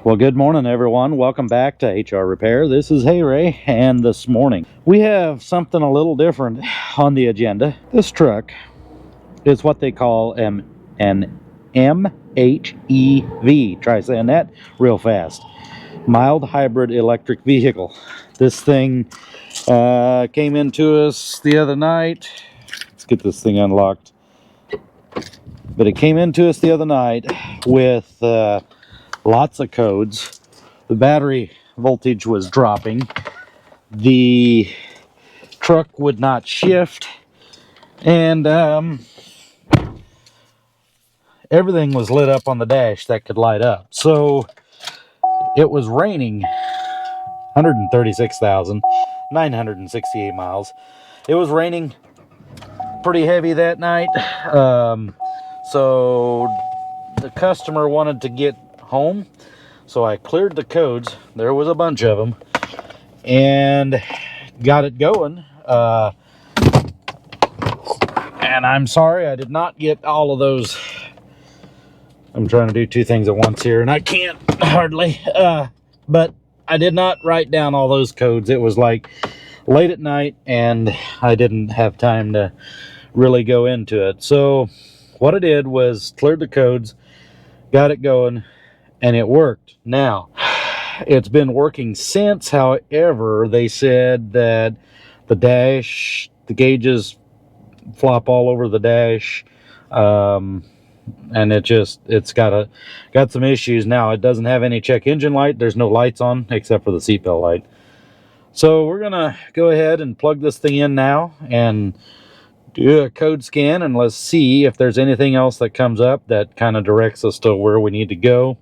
Well, good morning, everyone. Welcome back to HR Repair. This is Hey Ray, and this morning we have something a little different on the agenda. This truck is what they call an MHEV. Try saying that real fast. Mild hybrid electric vehicle. This thing came into us the other night. Let's get this thing unlocked. But it came into us the other night with lots of codes. The battery voltage was dropping. The truck would not shift, and everything was lit up on the dash that could light up. So it was raining 136,968 miles. It was raining pretty heavy that night. So the customer wanted to get home. So I cleared the codes. There was a bunch of them, and got it going. And I'm sorry I did not get all of those. I'm trying to do two things at once here, and I can't hardly. But I did not write down all those codes. It was like late at night, and I didn't have time to really go into it. So what I did was cleared the codes, got it going, and it worked. Now, it's been working since. However, they said that the dash, the gauges flop all over the dash, and it's got some issues. Now, it doesn't have any check engine light. There's no lights on except for the seatbelt light. So we're gonna go ahead and plug this thing in now and do a code scan, and let's see if there's anything else that comes up that kind of directs us to where we need to go.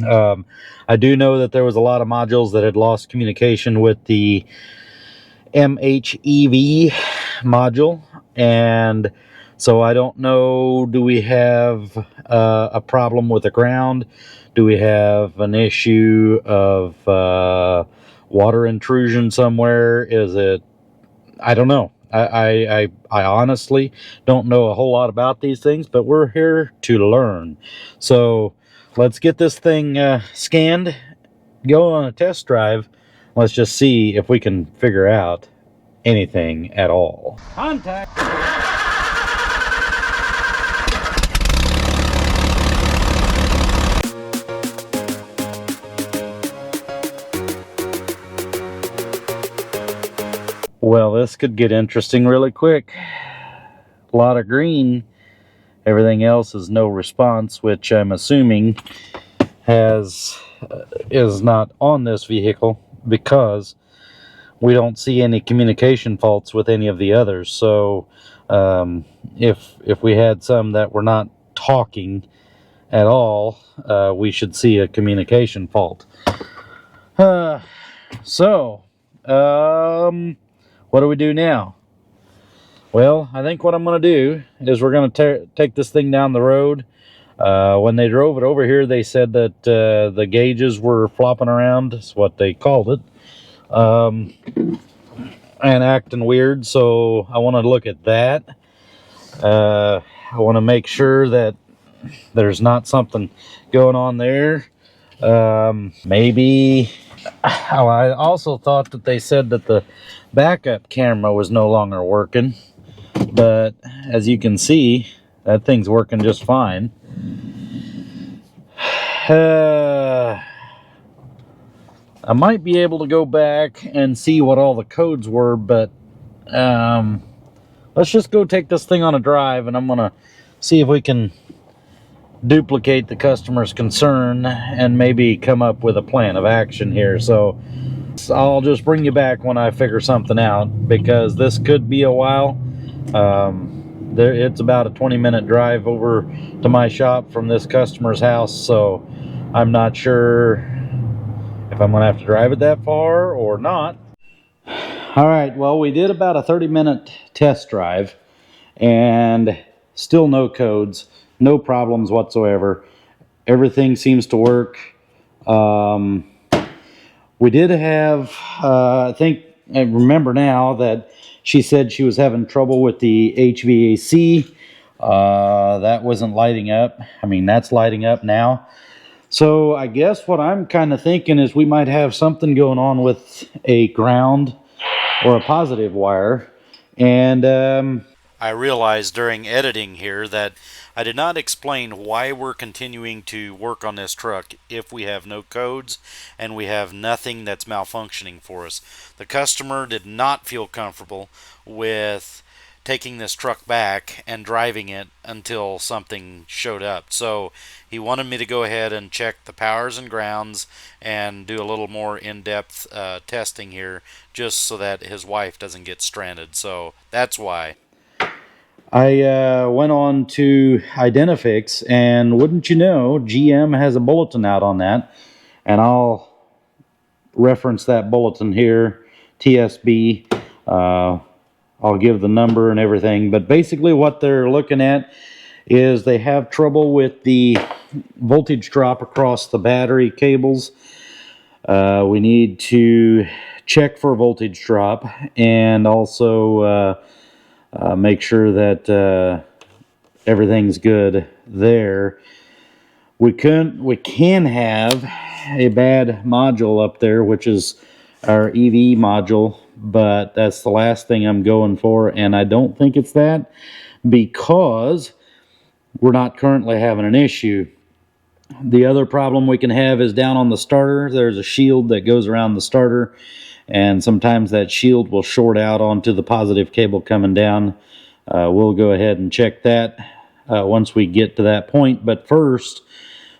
I do know that there was a lot of modules that had lost communication with the MHEV module, and so I don't know, do we have a problem with the ground? Do we have an issue of water intrusion somewhere? Is it, I don't know. I honestly don't know a whole lot about these things, but we're here to learn. So let's get this thing scanned, go on a test drive. Let's just see if we can figure out anything at all. Contact! Well, this could get interesting really quick. A lot of green. Everything else is no response, which I'm assuming is not on this vehicle because we don't see any communication faults with any of the others. So if we had some that were not talking at all, we should see a communication fault. What do we do now? Well, I think what I'm going to do is we're going to take this thing down the road. When they drove it over here, they said that the gauges were flopping around. That's what they called it. And acting weird, so I want to look at that. I want to make sure that there's not something going on there. Maybe... Oh, I also thought that they said that the backup camera was no longer working. But as you can see, that thing's working just fine. I might be able to go back and see what all the codes were, but let's just go take this thing on a drive, and I'm going to see if we can duplicate the customer's concern and maybe come up with a plan of action here. So I'll just bring you back when I figure something out, because this could be a while. It's about a 20-minute drive over to my shop from this customer's house, so I'm not sure if I'm gonna have to drive it that far or not. All right, well, we did about a 30-minute test drive and still no codes, no problems whatsoever. Everything seems to work. We did have, I remember now that she said she was having trouble with the HVAC. That wasn't lighting up. I mean, that's lighting up now. So I guess what I'm kind of thinking is we might have something going on with a ground or a positive wire. And I realized during editing here that I did not explain why we're continuing to work on this truck if we have no codes and we have nothing that's malfunctioning for us. The customer did not feel comfortable with taking this truck back and driving it until something showed up. So he wanted me to go ahead and check the powers and grounds and do a little more in-depth testing here, just so that his wife doesn't get stranded. So that's why. I went on to Identifix, and wouldn't you know, GM has a bulletin out on that, and I'll reference that bulletin here, TSB. I'll give the number and everything, but basically what they're looking at is they have trouble with the voltage drop across the battery cables. We need to check for voltage drop and also make sure that everything's good there. We can have a bad module up there, which is our EV module, but that's the last thing I'm going for, and I don't think it's that, because we're not currently having an issue. The other problem we can have is down on the starter. There's a shield that goes around the starter, and sometimes that shield will short out onto the positive cable coming down. We'll go ahead and check that once we get to that point, but first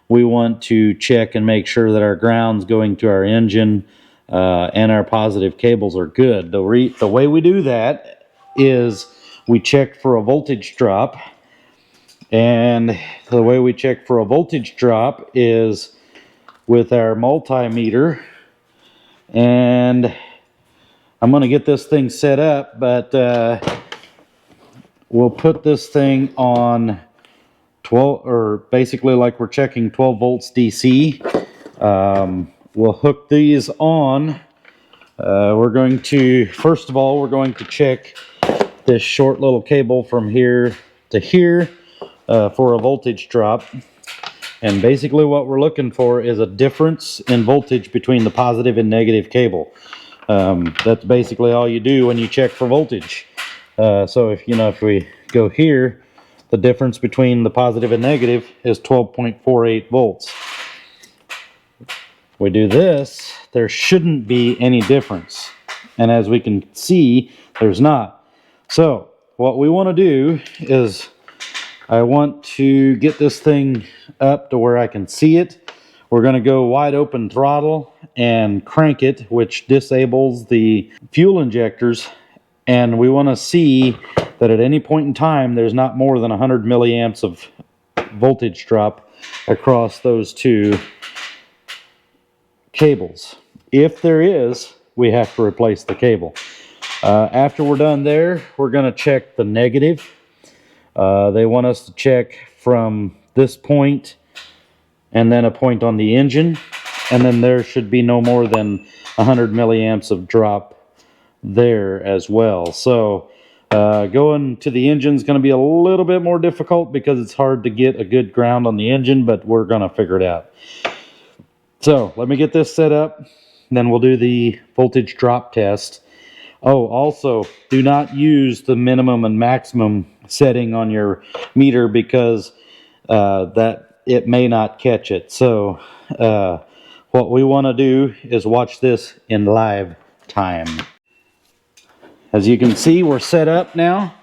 we want to check and make sure that our grounds going to our engine and our positive cables are good. The way we do that is we check for a voltage drop, and the way we check for a voltage drop is with our multimeter. And I'm going to get this thing set up, but we'll put this thing on 12, or basically like we're checking 12 volts DC. We'll hook these on. We're going to, first of all, we're going to check this short little cable from here to here for a voltage drop. And basically what we're looking for is a difference in voltage between the positive and negative cable. That's basically all you do when you check for voltage. So if we go here, the difference between the positive and negative is 12.48 volts. We do this, there shouldn't be any difference. And as we can see, there's not. So what we want to do is I want to get this thing up to where I can see it. We're going to go wide open throttle and crank it, which disables the fuel injectors. And we want to see that at any point in time, there's not more than 100 milliamps of voltage drop across those two cables. If there is, we have to replace the cable. After we're done there, we're going to check the negative. They want us to check from this point and then a point on the engine, and then there should be no more than 100 milliamps of drop there as well. So going to the engine is going to be a little bit more difficult because it's hard to get a good ground on the engine, but we're going to figure it out. So let me get this set up, then we'll do the voltage drop test. Oh, also, do not use the minimum and maximum setting on your meter, because that it may not catch it. So what we want to do is watch this in live time. As you can see, we're set up now.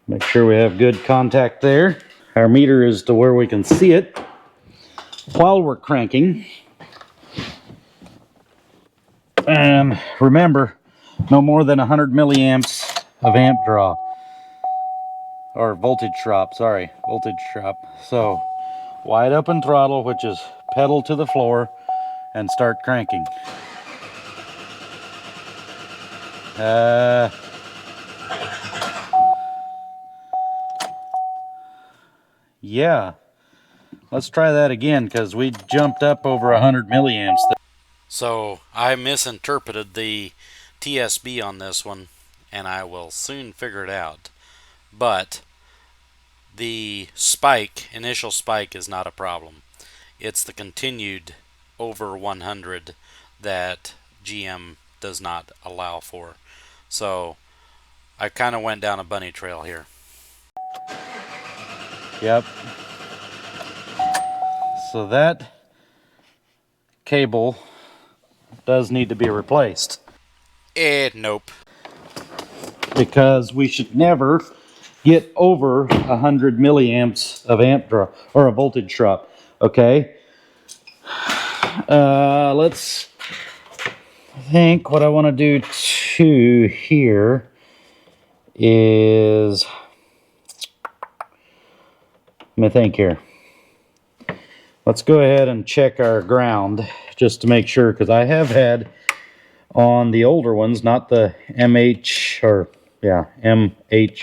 Make sure we have good contact there. Our meter is to where we can see it while we're cranking. And remember, no more than 100 milliamps of amp draw. Or voltage drop, sorry, voltage drop. So, wide open throttle, which is pedal to the floor, and start cranking. Yeah, let's try that again, because we jumped up over 100 milliamps. So I misinterpreted the TSB on this one, and I will soon figure it out. But the initial spike is not a problem. It's the continued over 100 that GM does not allow for. So I kind of went down a bunny trail here. Yep. So that cable does need to be replaced. Nope. Because we should never get over 100 milliamps of amp drop or a voltage drop. Okay. Let's think what I want to do too here is, let me think here. Let's go ahead and check our ground just to make sure, because I have had on the older ones, not the MH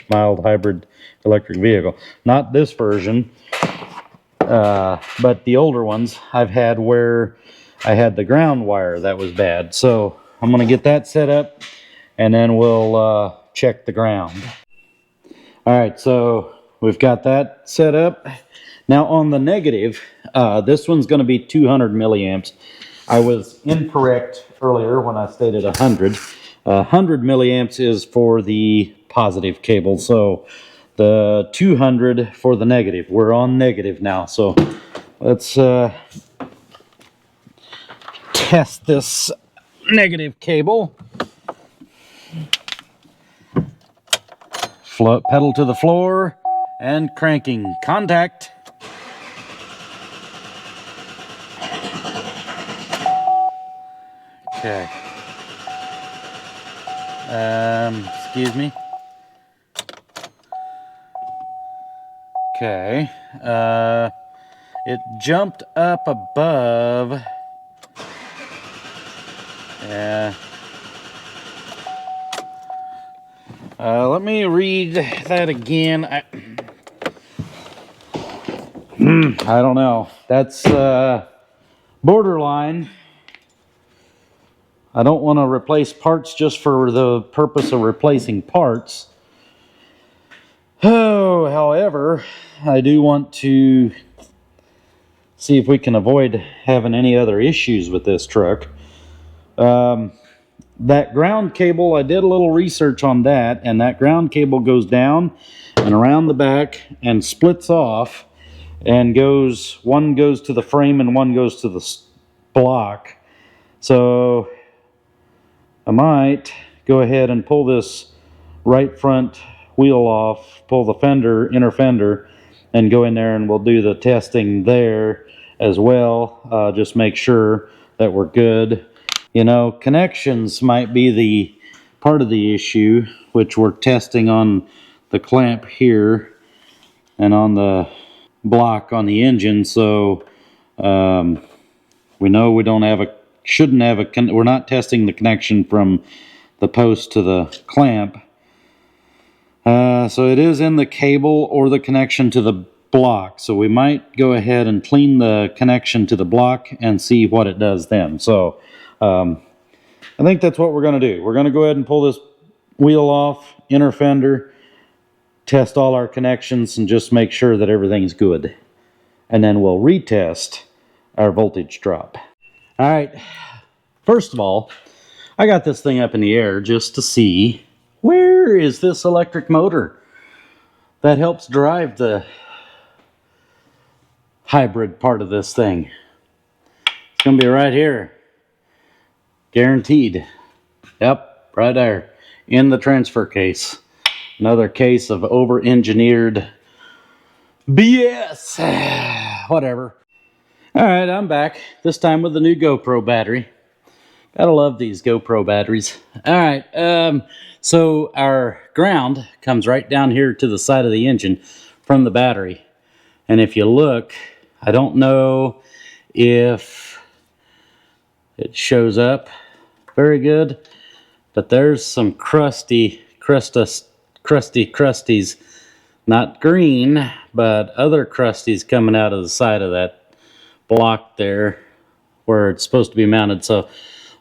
mild hybrid electric vehicle, not this version, but the older ones I've had where I had the ground wire that was bad. So I'm going to get that set up and then we'll check the ground. All right, so we've got that set up. Now on the negative, this one's going to be 200 milliamps. I was incorrect earlier when I stated 100. 100 milliamps is for the positive cable, so the 200 for the negative. We're on negative now, so let's test this negative cable. Pedal to the floor and cranking. Contact. Okay. Excuse me. Okay. It jumped up above. Yeah. Let me read that again. I don't know. That's borderline. I don't want to replace parts just for the purpose of replacing parts. Oh, however, I do want to see if we can avoid having any other issues with this truck. That ground cable, I did a little research on that, and that ground cable goes down and around the back and splits off and one goes to the frame and one goes to the block. So I might go ahead and pull this right front wheel off, pull the inner fender, and go in there and we'll do the testing there as well. Just make sure that we're good. You know, connections might be the part of the issue, which we're testing on the clamp here and on the block on the engine. So we know we don't have we're not testing the connection from the post to the clamp. So it is in the cable or the connection to the block. So we might go ahead and clean the connection to the block and see what it does then. So I think that's what we're going to do. We're going to go ahead and pull this wheel off, inner fender, test all our connections, and just make sure that everything's good. And then we'll retest our voltage drop. All right. First of all, I got this thing up in the air just to see where is this electric motor that helps drive the hybrid part of this thing. It's going to be right here. Guaranteed. Yep, right there in the transfer case. Another case of over-engineered BS. Whatever. All right, I'm back. This time with the new GoPro battery. Gotta love these GoPro batteries. All right, so our ground comes right down here to the side of the engine from the battery. And if you look, I don't know if it shows up very good, but there's some crusties, not green, but other crusties coming out of the side of that block there where it's supposed to be mounted. So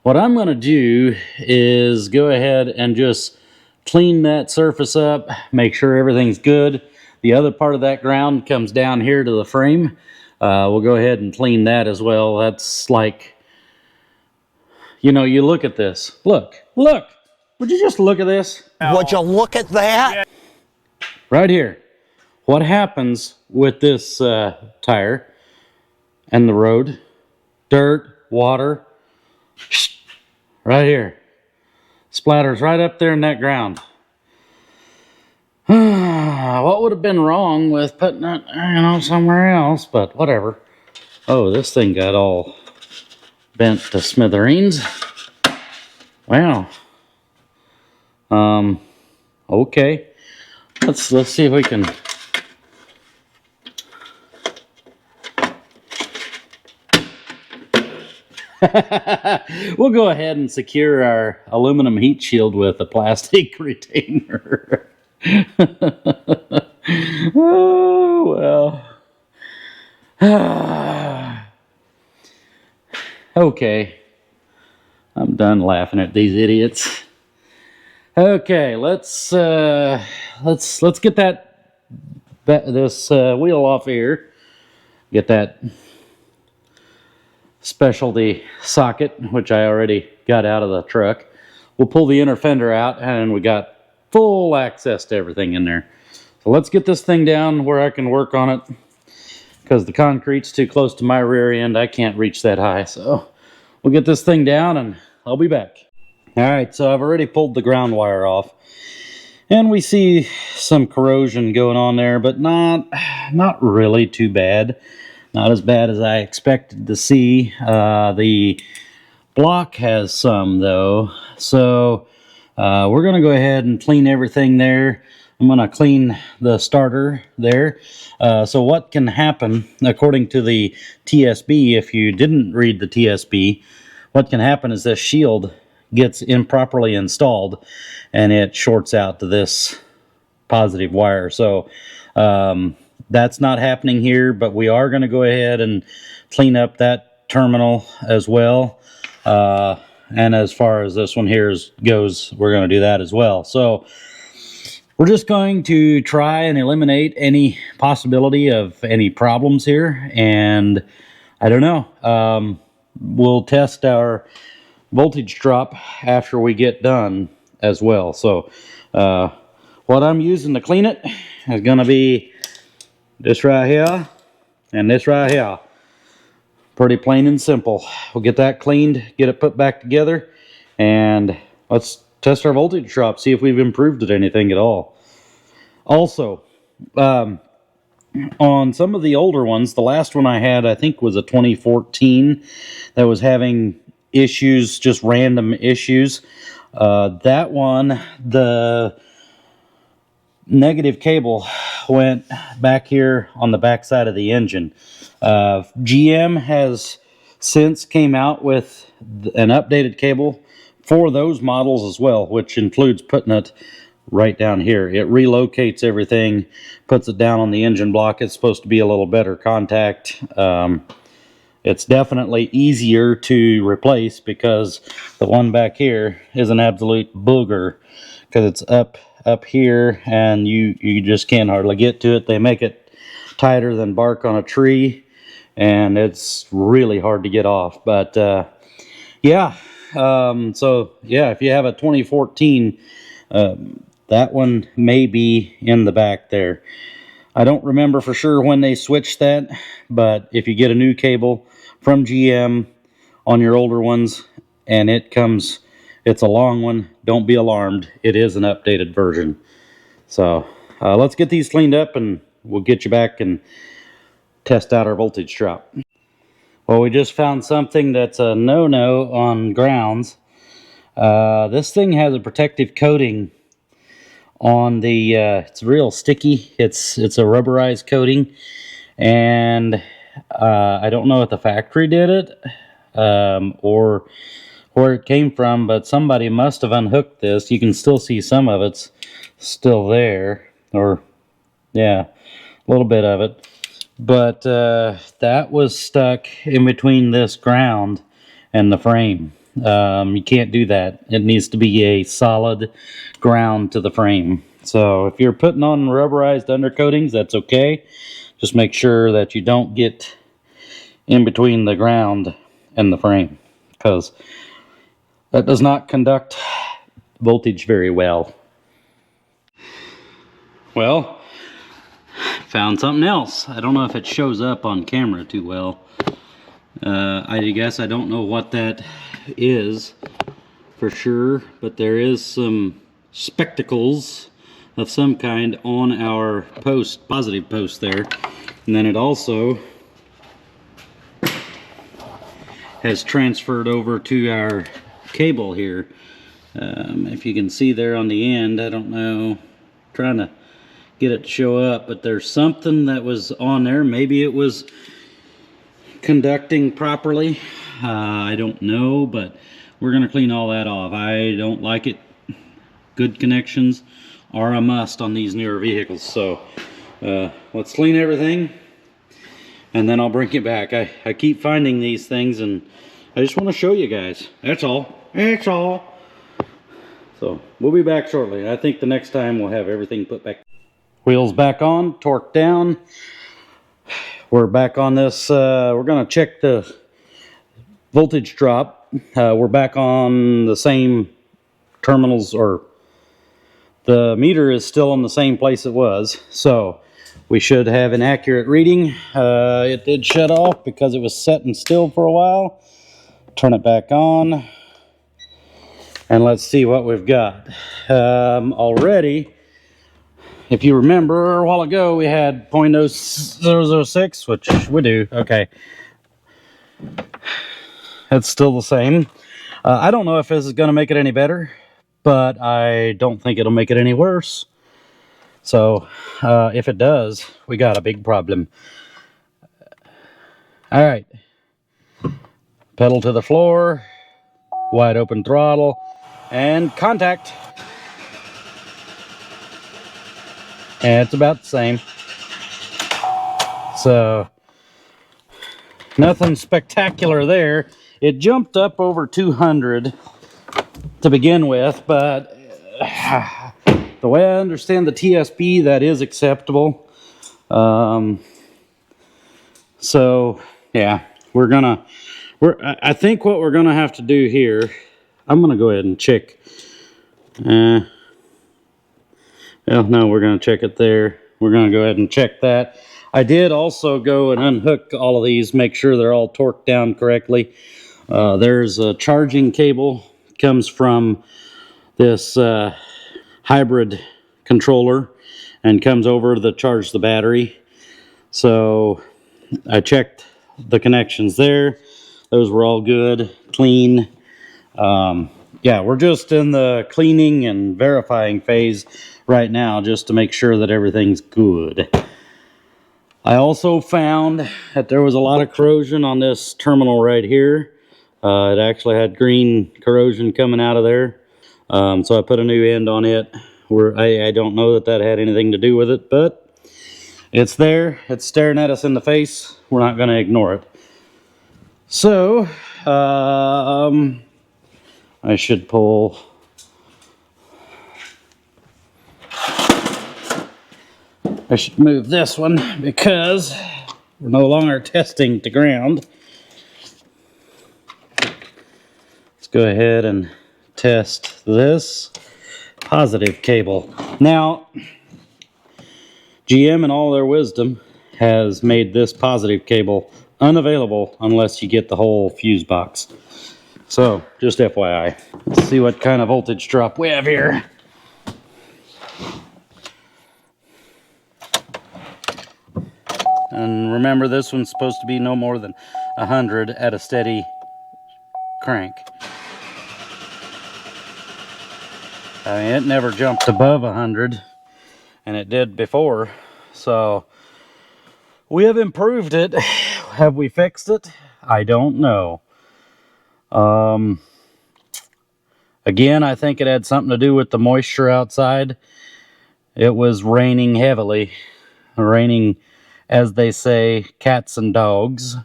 what I'm going to do is go ahead and just clean that surface up, make sure everything's good. The other part of that ground comes down here to the frame. We'll go ahead and clean that as well. That's like, you know, you look at this. Look. Would you just look at this? Would you look at that? Right here. What happens with this tire and the road? Dirt, water, right here. Splatters right up there in that ground. What would have been wrong with putting it, you know, somewhere else, but whatever. Oh, this thing got all bent to smithereens. Wow. Okay. Let's see if we can. We'll go ahead and secure our aluminum heat shield with a plastic retainer. Oh, well. Okay. I'm done laughing at these idiots. Okay, let's get this wheel off here. Get that specialty socket, which I already got out of the truck. We'll pull the inner fender out, and we got full access to everything in there. So let's get this thing down where I can work on it, because the concrete's too close to my rear end. I can't reach that high. So we'll get this thing down, and I'll be back. All right, so I've already pulled the ground wire off, and we see some corrosion going on there, but not really too bad. Not as bad as I expected to see. The block has some, though, so we're going to go ahead and clean everything there. I'm going to clean the starter there. So what can happen, according to the TSB, if you didn't read the TSB, what can happen is this shield gets improperly installed and it shorts out to this positive wire. So that's not happening here, but we are going to go ahead and clean up that terminal as well. And as far as this one here goes, we're going to do that as well. So we're just going to try and eliminate any possibility of any problems here. And I don't know. We'll test our voltage drop after we get done as well. So what I'm using to clean it is going to be this right here and this right here. Pretty plain and simple. We'll get that cleaned, get it put back together, and let's test our voltage drop, see if we've improved it anything at all. Also, on some of the older ones, the last one I had, I think, was a 2014 that was having issues, just random issues. That one, the negative cable went back here on the back side of the engine. GM has since came out with an updated cable for those models as well, which includes putting it right down here. It relocates everything, puts it down on the engine block. It's supposed to be a little better contact. It's definitely easier to replace because the one back here is an absolute booger because it's up here and you just can't hardly get to it. They make it tighter than bark on a tree, and it's really hard to get off. But yeah, so yeah, if you have a 2014, that one may be in the back there. I don't remember for sure when they switched that, but if you get a new cable from GM on your older ones and it's a long one, don't be alarmed. It is an updated version. So let's get these cleaned up and we'll get you back and test out our voltage drop. Well, we just found something that's a no-no on grounds. This thing has a protective coating on the, it's real sticky. It's a rubberized coating, and I don't know if the factory did it or where it came from, but somebody must have unhooked this. You can still see some of it's still there, or yeah, a little bit of it. But that was stuck in between this ground and the frame. You can't do that. It needs to be a solid ground to the frame. So if you're putting on rubberized undercoatings, that's okay. Just make sure that you don't get in between the ground and the frame, because that does not conduct voltage very well. Well, found something else. I don't know if it shows up on camera too well. I guess I don't know what that is for sure, but there is some spectacles of some kind on our post, positive post there. And then it also has transferred over to our cable here. If you can see there on the end, I don't know, trying to get it to show up, but there's something that was on there. Maybe it was conducting properly. I don't know, but we're gonna clean all that off. I don't like it. Good connections are a must on these newer vehicles. So let's clean everything and then I'll bring it back. I keep finding these things and I just want to show you guys. That's all. That's all. So we'll be back shortly. I think the next time we'll have everything put back. Wheels back on, torque down. We're back on this. We're going to check the voltage drop. We're back on the same terminals, or the meter is still in the same place it was. So we should have an accurate reading. It did shut off because it was setting still for a while. Turn it back on. And let's see what we've got. Already, if you remember a while ago, we had 0.0006, which we do. Okay. It's still the same. I don't know if this is going to make it any better, but I don't think it'll make it any worse. So if it does, we got a big problem. All right. Pedal to the floor, wide open throttle, and contact. And it's about the same. So nothing spectacular there. It jumped up over 200 to begin with, but the way I understand the TSB, that is acceptable. So yeah, I think what we're gonna have to do here, I'm gonna go ahead and check. Well, no, we're gonna check it there. We're gonna go ahead and check that. I did also go and unhook all of these, make sure they're all torqued down correctly. There's a charging cable, comes from this hybrid controller and comes over to charge the battery. So I checked the connections there. Those were all good, clean. Yeah, we're just in the cleaning and verifying phase right now, just to make sure that everything's good. I also found that there was a lot of corrosion on this terminal right here. It actually had green corrosion coming out of there. So I put a new end on it. I don't know that had anything to do with it, but it's there. It's staring at us in the face. We're not going to ignore it. So, I should pull. I should move this one because we're no longer testing to ground. Let's go ahead and test this positive cable. Now, GM in all their wisdom has made this positive cable unavailable unless you get the whole fuse box. So, just FYI. Let's see what kind of voltage drop we have here. And remember, this one's supposed to be no more than 100 at a steady crank. I mean, it never jumped above 100, and it did before. So, we have improved it. Have we fixed it? I don't know. Again, I think it had something to do with the moisture outside. It was raining heavily. Raining, as they say, cats and dogs.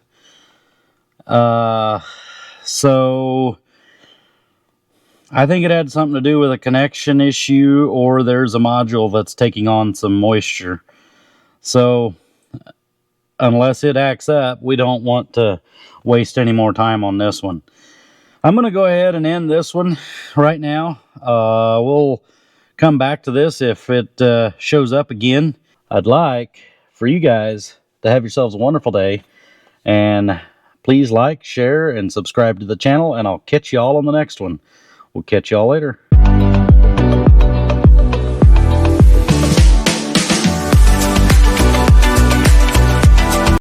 So I think it had something to do with a connection issue, or there's a module that's taking on some moisture. So unless it acts up, we don't want to waste any more time on this one. I'm going to go ahead and end this one right now. We'll come back to this if it shows up again. I'd like for you guys to have yourselves a wonderful day, and please like, share, and subscribe to the channel, and I'll catch you all on the next one. We'll catch you all later.